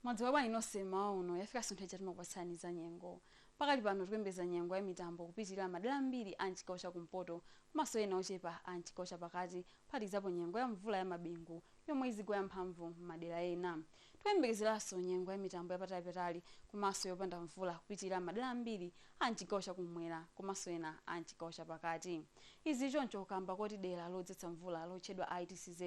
Mwadziwa inosema uno yafika sontho chati makupatsani za nyengo. Pakali pano tikuyembeza nyengo ya mitambo kupitirira madera ambiri a mchigawo chakumpoto komanso ena ochepa a mchigawo chapakati phatikizapo nyengo ya mvula ya mabingu yomwe izigwa yamphamvu m'madera ena. Tikuyembekezeranso nyengo ya mitambo yapatali komanso yopanda mvula kupitirira madera ambiri a mchigawo chakumwera komanso ena a mchigawo chapakati. Izi choncho kamba kuti dera lodzetsa mvula lotchedwa ITCZ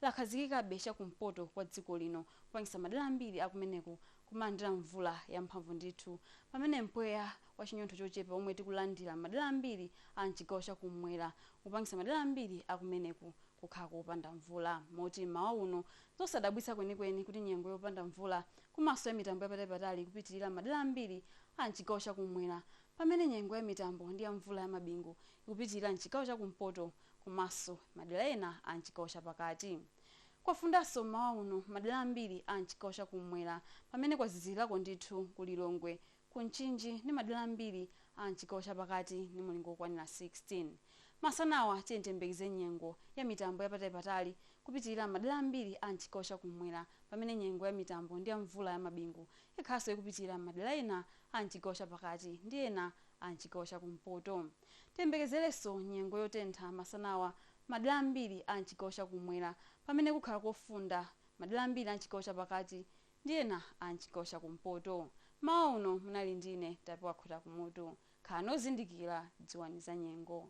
lakhazikikabe chakumpoto kwa dziko lino kupangisa madera ambiri akumeneko kulandira mvula yamphamvu ndithu, pamene mpweya wa chinyontho chochepa omwe tikulandira madera ambiri a mchigawo chakumwera kupangisa madera ambiri akumeneko kukhala kopanda mvula. Moti mawa uno zosadabwitsa kwenikweni kuti nyengo yopanda mvula komanso ya mitambo yapatali kupitirira madera ambiri a mchigawo chakumwera, pamene nyengo ya mitambo ndi ya mvula ya mabingu ikupitirira mchigawo chakumpoto komanso madera ena a mchigawo chapakati. Kwafundanso mawa uno madera ambiri a mchigawo chakumwera pamene kwazizirako ndithu ku Lilongwe, ku Nchinji ndi madera ambiri a mchigawo chapakati ndi mulingo okwanira 16. Masanawa tiyembekeze nyengo ya mitambo yapatali kupitirira madera ambiri a mchigawo chakumwera, pamene nyengo ya mitambo ndi ya mvula ya mabingu ikhaso ikupitirira madera ena a mchigawo chapakati ndi ena a mchigawo chakumpoto. Tiyembekezerenso nyengo yotentha masanawa madera ambiri a mchigawo chakumwera, pamene kukhala kofunda madera ambiri a mchigawo chapakati ndi ena a mchigawo chakumpoto. Mawa uno munali ndine Tapewa Khota Kumutu. Khala nozindikira dziwani za nyengo.